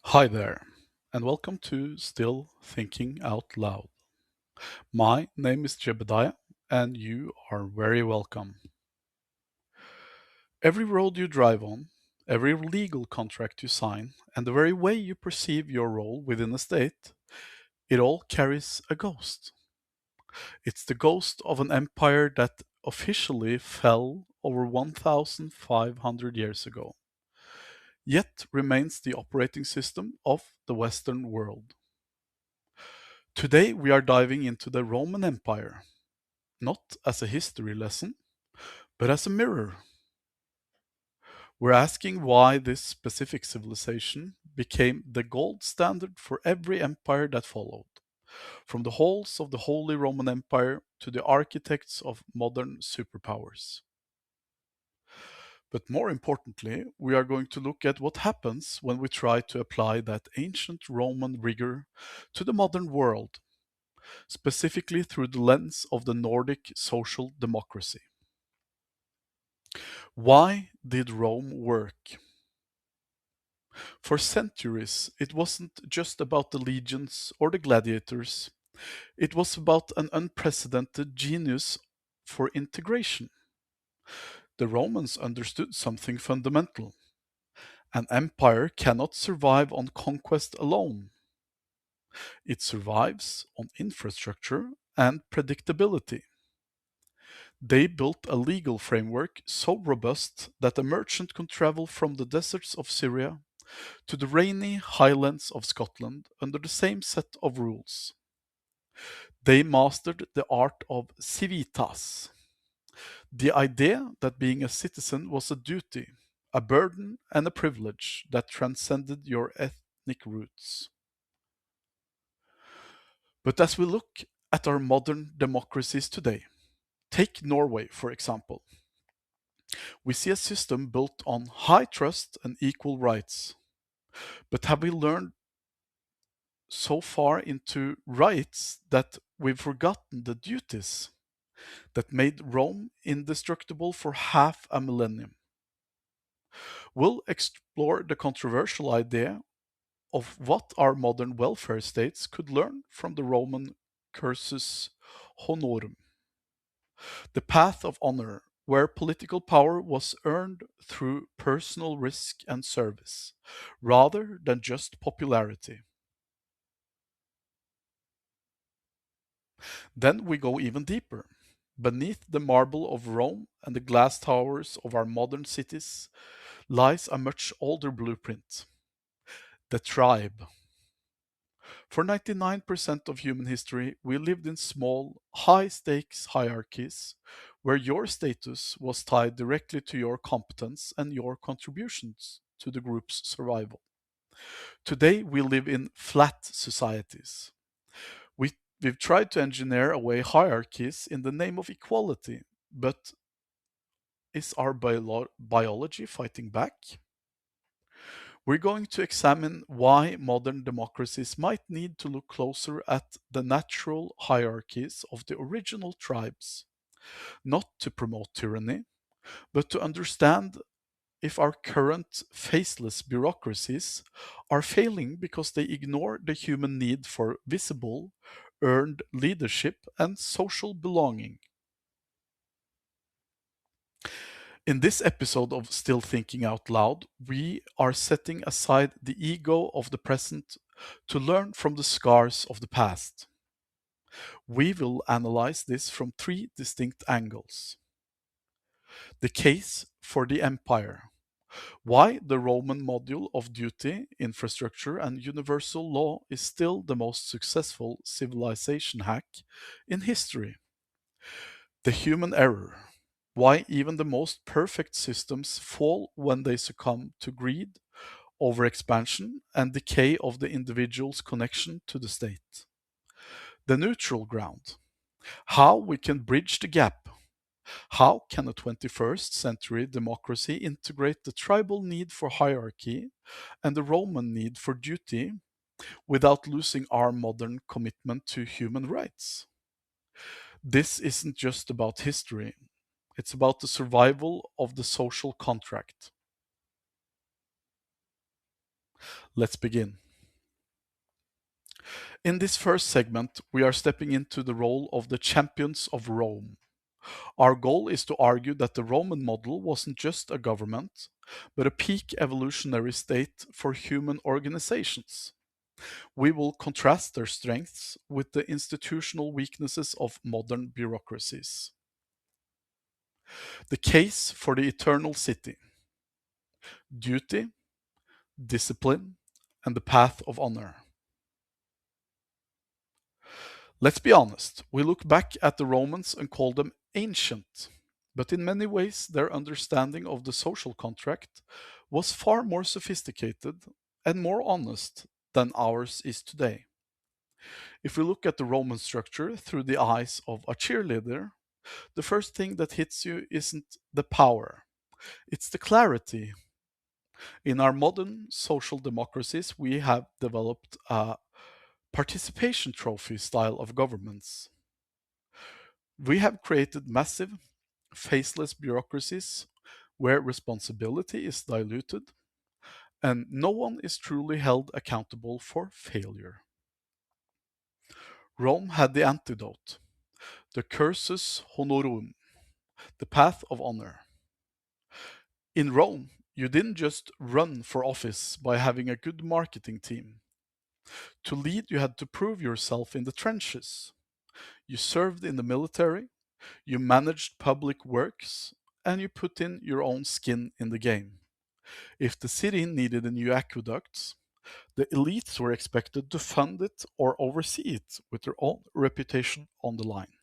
Hi there, and welcome to Still Thinking Out Loud. My name is Jebediah, and you are very welcome. Every road you drive on, every legal contract you sign, and the very way you perceive your role within a state, it all carries a ghost. It's the ghost of an empire that officially fell over 1,500 years ago, yet remains the operating system of the Western world. Today we are diving into the Roman Empire, not as a history lesson, but as a mirror. We're asking why this specific civilization became the gold standard for every empire that followed, from the halls of the Holy Roman Empire to the architects of modern superpowers. But more importantly, we are going to look at what happens when we try to apply that ancient Roman rigor to the modern world, specifically through the lens of the Nordic social democracy. Why did Rome work? For centuries, it wasn't just about the legions or the gladiators, it was about an unprecedented genius for integration. The Romans understood something fundamental. An empire cannot survive on conquest alone. It survives on infrastructure and predictability. They built a legal framework so robust that a merchant could travel from the deserts of Syria to the rainy highlands of Scotland under the same set of rules. They mastered the art of civitas, the idea that being a citizen was a duty, a burden, and a privilege that transcended your ethnic roots. But as we look at our modern democracies today, take Norway, for example, we see a system built on high trust and equal rights. But have we learned so far into rights that we've forgotten the duties that made Rome indestructible for half a millennium? We'll explore the controversial idea of what our modern welfare states could learn from the Roman cursus honorum, the path of honor, where political power was earned through personal risk and service, rather than just popularity. Then we go even deeper. Beneath the marble of Rome and the glass towers of our modern cities lies a much older blueprint, the tribe. For 99% of human history, we lived in small, high stakes hierarchies where your status was tied directly to your competence and your contributions to the group's survival. Today, we live in flat societies. We've tried to engineer away hierarchies in the name of equality, but is our biology fighting back? We're going to examine why modern democracies might need to look closer at the natural hierarchies of the original tribes, not to promote tyranny, but to understand if our current faceless bureaucracies are failing because they ignore the human need for visible, earned leadership and social belonging. In this episode of Still Thinking Out Loud, we are setting aside the ego of the present to learn from the scars of the past. We will analyze this from three distinct angles. The case for the empire. Why the Roman module of duty, infrastructure, and universal law is still the most successful civilization hack in history. The human error. Why even the most perfect systems fall when they succumb to greed, overexpansion, and decay of the individual's connection to the state. The neutral ground. How we can bridge the gap. How can a 21st century democracy integrate the tribal need for hierarchy and the Roman need for duty without losing our modern commitment to human rights? This isn't just about history, it's about the survival of the social contract. Let's begin. In this first segment, we are stepping into the role of the champions of Rome. Our goal is to argue that the Roman model wasn't just a government, but a peak evolutionary state for human organizations. We will contrast their strengths with the institutional weaknesses of modern bureaucracies. The case for the eternal city: duty, discipline, and the path of honor. Let's be honest, we look back at the Romans and call them ancient, but in many ways their understanding of the social contract was far more sophisticated and more honest than ours is today. If we look at the Roman structure through the eyes of a cheerleader, the first thing that hits you isn't the power, it's the clarity. In our modern social democracies, we have developed a participation trophy style of governments. We have created massive, faceless bureaucracies where responsibility is diluted and no one is truly held accountable for failure. Rome had the antidote, the cursus honorum, the path of honor. In Rome, you didn't just run for office by having a good marketing team. To lead, you had to prove yourself in the trenches. You served in the military, you managed public works, and you put in your own skin in the game. If the city needed a new aqueduct, the elites were expected to fund it or oversee it with their own reputation on the line.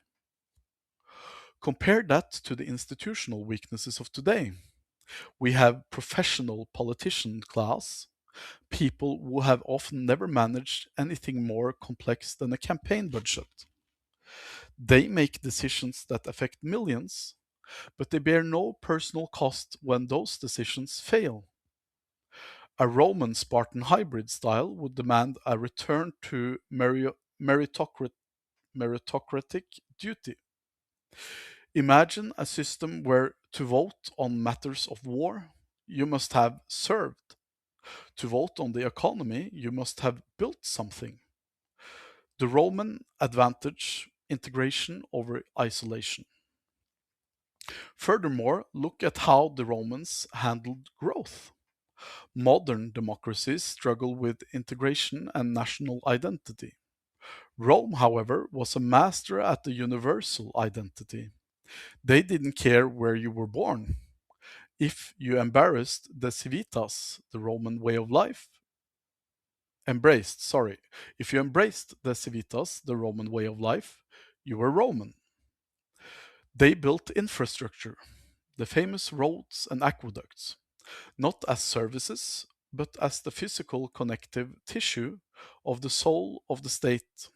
Compare that to the institutional weaknesses of today. We have professional politician class, people who have often never managed anything more complex than a campaign budget. They make decisions that affect millions, but they bear no personal cost when those decisions fail. A Roman Spartan hybrid style would demand a return to meritocratic duty. Imagine a system where to vote on matters of war, you must have served. To vote on the economy, you must have built something. The Roman advantage: integration over isolation. Furthermore, look at how the Romans handled growth. Modern democracies struggle with integration and national identity. Rome, however, was a master at the universal identity. They didn't care where you were born. If you embarrassed the civitas, the Roman way of life, embraced, sorry, if you embraced the civitas, the Roman way of life, you were Roman. They built infrastructure, the famous roads and aqueducts, not as services, but as the physical connective tissue of the soul of the state.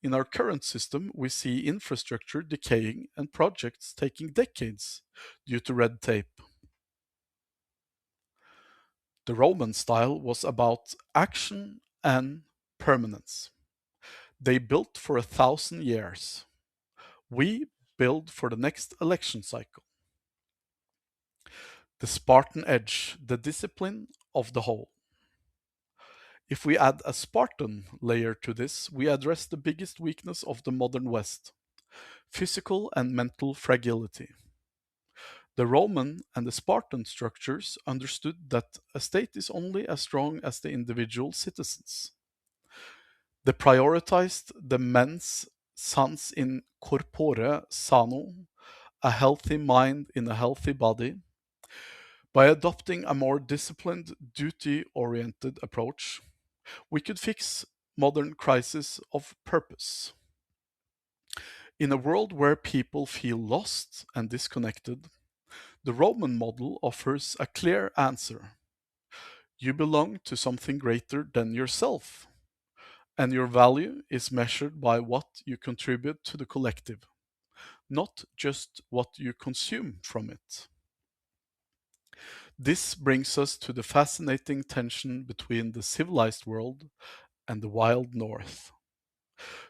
In our current system, we see infrastructure decaying and projects taking decades due to red tape. The Roman style was about action and permanence. They built for 1,000 years. We build for the next election cycle. The Spartan edge, the discipline of the whole. If we add a Spartan layer to this, we address the biggest weakness of the modern West: physical and mental fragility. The Roman and the Spartan structures understood that a state is only as strong as the individual citizens. They prioritized the mens sans in corpore sano, a healthy mind in a healthy body. By adopting a more disciplined, duty-oriented approach, we could fix modern crises of purpose. In a world where people feel lost and disconnected, the Roman model offers a clear answer. You belong to something greater than yourself, and your value is measured by what you contribute to the collective, not just what you consume from it. This brings us to the fascinating tension between the civilized world and the wild north.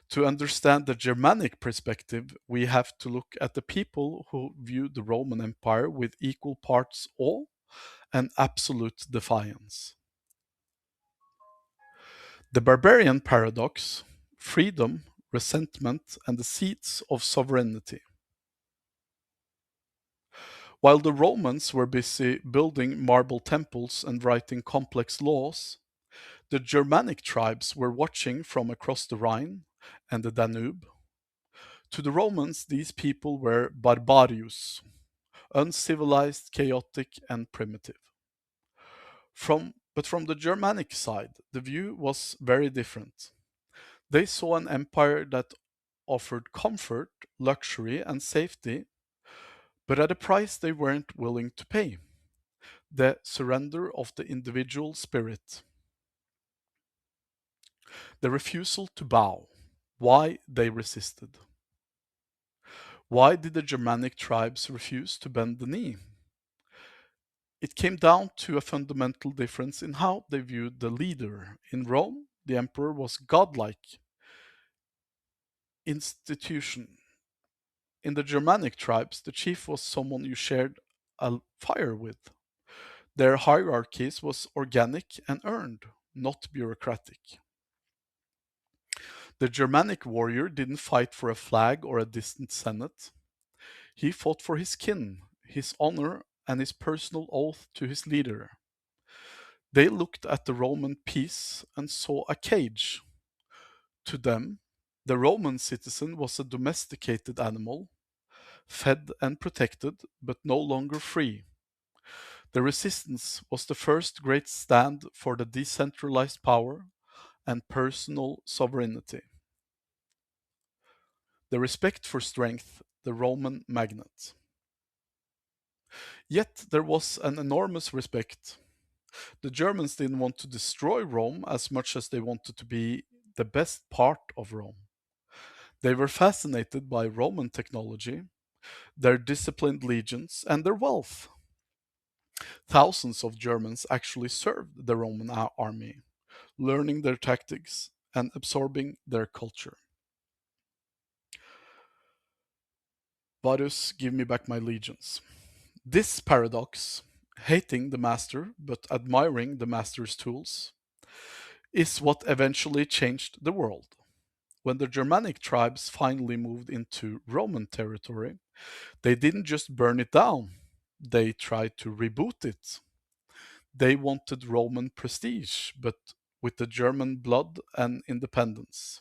To understand the Germanic perspective, we have to look at the people who viewed the Roman Empire with equal parts awe and absolute defiance. The barbarian paradox, freedom, resentment, and the seeds of sovereignty. While the Romans were busy building marble temples and writing complex laws, the Germanic tribes were watching from across the Rhine and the Danube. To the Romans, these people were barbarius, uncivilized, chaotic, and primitive. But from the Germanic side, the view was very different. They saw an empire that offered comfort, luxury, and safety, but at a price they weren't willing to pay: the surrender of the individual spirit, the refusal to bow. Why they resisted. Why did the Germanic tribes refuse to bend the knee? It came down to a fundamental difference in how they viewed the leader. In Rome, the emperor was godlike institution. In the Germanic tribes, the chief was someone you shared a fire with. Their hierarchies was organic and earned, not bureaucratic. The Germanic warrior didn't fight for a flag or a distant senate. He fought for his kin, his honor, and his personal oath to his leader. They looked at the Roman peace and saw a cage. To them, the Roman citizen was a domesticated animal, fed and protected, but no longer free. The resistance was the first great stand for the decentralized power and personal sovereignty. The respect for strength, the Roman magnet. Yet there was an enormous respect. The Germans didn't want to destroy Rome as much as they wanted to be the best part of Rome. They were fascinated by Roman technology, their disciplined legions, and their wealth. Thousands of Germans actually served the Roman army, learning their tactics and absorbing their culture. Varus, give me back my legions. This paradox, hating the master but admiring the master's tools, is what eventually changed the world. When the Germanic tribes finally moved into Roman territory, they didn't just burn it down, they tried to reboot it. They wanted Roman prestige, but with the German blood and independence.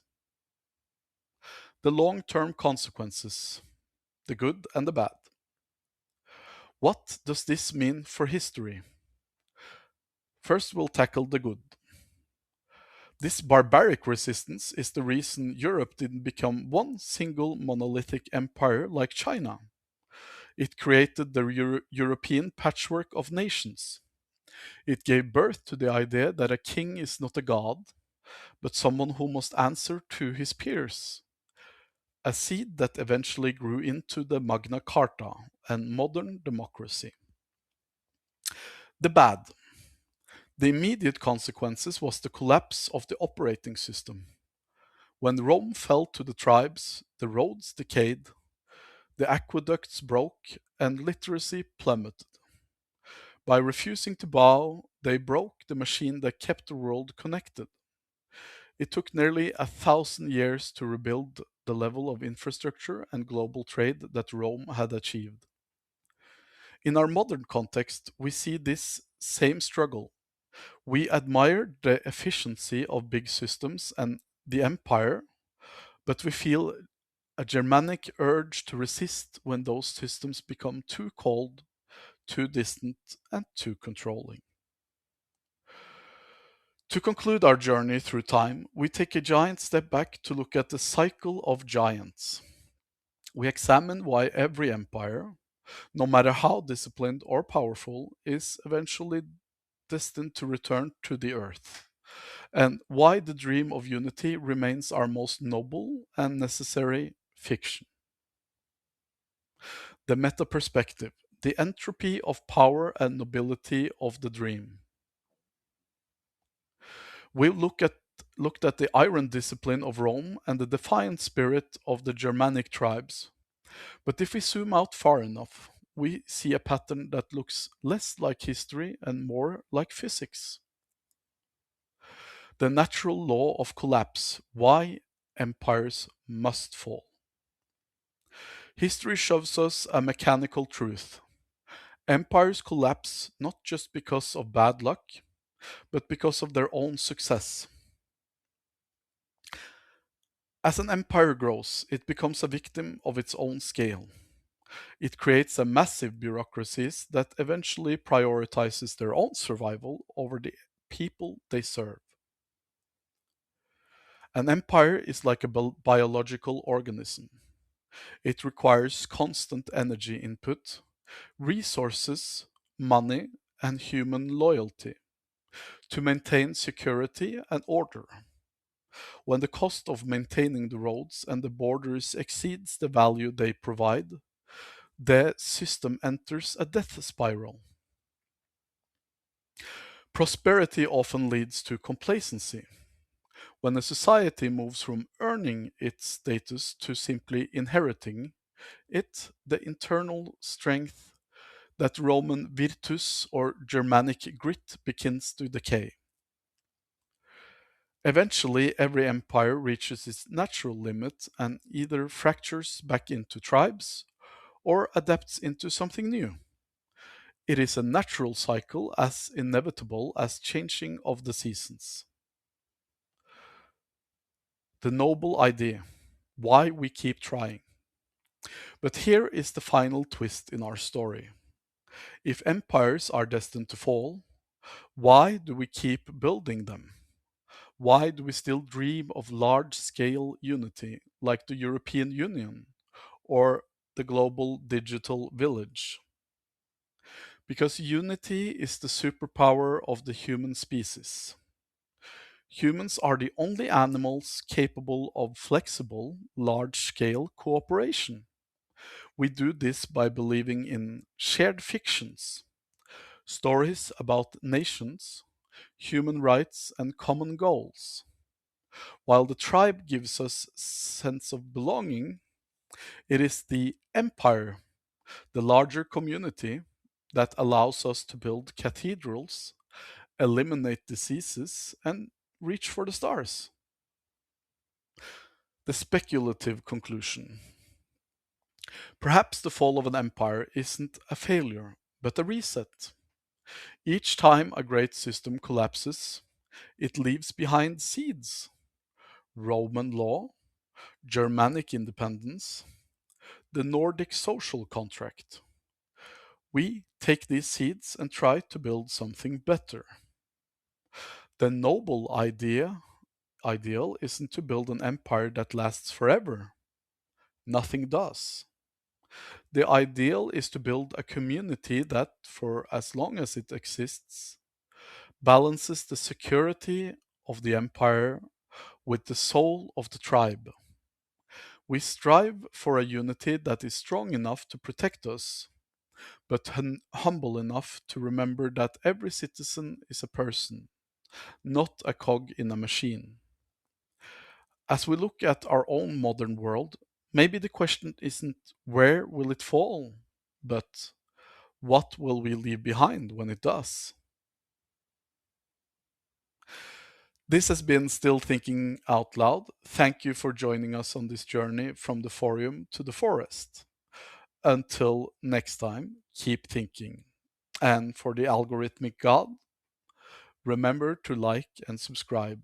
The long term consequences, the good and the bad. What does this mean for history? First, we'll tackle the good. This barbaric resistance is the reason Europe didn't become one single monolithic empire like China. It created the European patchwork of nations. It gave birth to the idea that a king is not a god, but someone who must answer to his peers. A seed that eventually grew into the Magna Carta and modern democracy. The bad. The immediate consequences was the collapse of the operating system. When Rome fell to the tribes, the roads decayed, the aqueducts broke, and literacy plummeted. By refusing to bow, they broke the machine that kept the world connected. It took nearly 1,000 years to rebuild the level of infrastructure and global trade that Rome had achieved. In our modern context, we see this same struggle. We admire the efficiency of big systems and the empire, but we feel a Germanic urge to resist when those systems become too cold, too distant, and too controlling. To conclude our journey through time, we take a giant step back to look at the cycle of giants. We examine why every empire, no matter how disciplined or powerful, is eventually destined to return to the earth, and why the dream of unity remains our most noble and necessary fiction. The meta perspective, the entropy of power and nobility of the dream. We looked at the iron discipline of Rome and the defiant spirit of the Germanic tribes. But if we zoom out far enough, we see a pattern that looks less like history and more like physics. The natural law of collapse, why empires must fall. History shows us a mechanical truth. Empires collapse not just because of bad luck, but because of their own success. As an empire grows, it becomes a victim of its own scale. It creates a massive bureaucracies that eventually prioritizes their own survival over the people they serve. An empire is like a biological organism. It requires constant energy input, resources, money, and human loyalty to maintain security and order. When the cost of maintaining the roads and the borders exceeds the value they provide, the system enters a death spiral. Prosperity often leads to complacency. When a society moves from earning its status to simply inheriting it, the internal strength, that Roman virtus or Germanic grit, begins to decay. Eventually, every empire reaches its natural limit and either fractures back into tribes or adapts into something new. It is a natural cycle as inevitable as changing of the seasons. The noble idea, why we keep trying. But here is the final twist in our story. If empires are destined to fall, why do we keep building them? Why do we still dream of large-scale unity like the European Union or the global digital village? Because unity is the superpower of the human species. Humans are the only animals capable of flexible, large-scale cooperation. We do this by believing in shared fictions, stories about nations, human rights, and common goals. While the tribe gives us sense of belonging, it is the empire, the larger community, that allows us to build cathedrals, eliminate diseases, and reach for the stars. The speculative conclusion. Perhaps the fall of an empire isn't a failure, but a reset. Each time a great system collapses, it leaves behind seeds. Roman law, Germanic independence, the Nordic social contract. We take these seeds and try to build something better. The noble ideal isn't to build an empire that lasts forever. Nothing does. The ideal is to build a community that, for as long as it exists, balances the security of the empire with the soul of the tribe. We strive for a unity that is strong enough to protect us, but humble enough to remember that every citizen is a person, not a cog in a machine. As we look at our own modern world, maybe the question isn't where will it fall, but what will we leave behind when it does? This has been Still Thinking Out Loud. Thank you for joining us on this journey from the forum to the forest. Until next time, keep thinking. And for the algorithmic god, remember to like and subscribe.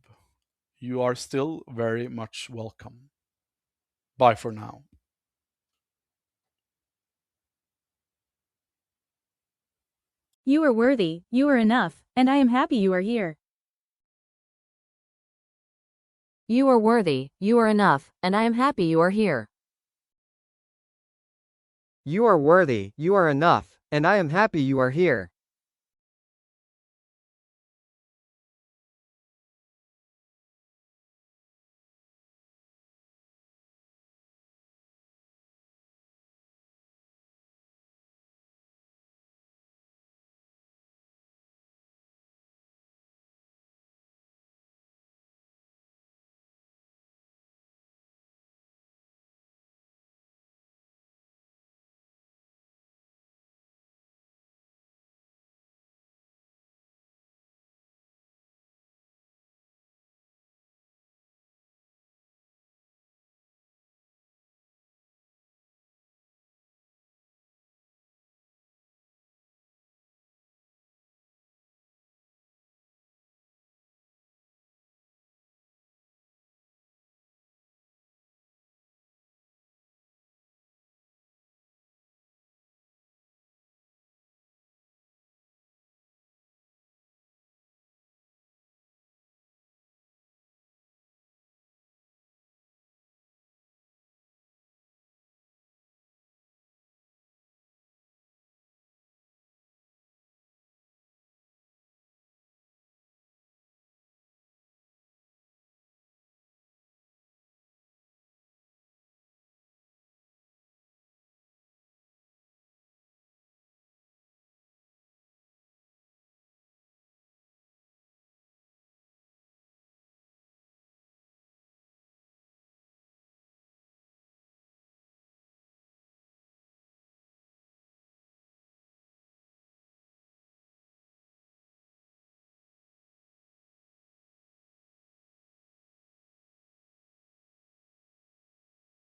You are still very much welcome. Bye for now. You are worthy, you are enough, and I am happy you are here. You are worthy, you are enough, and I am happy you are here. You are worthy, you are enough, and I am happy you are here.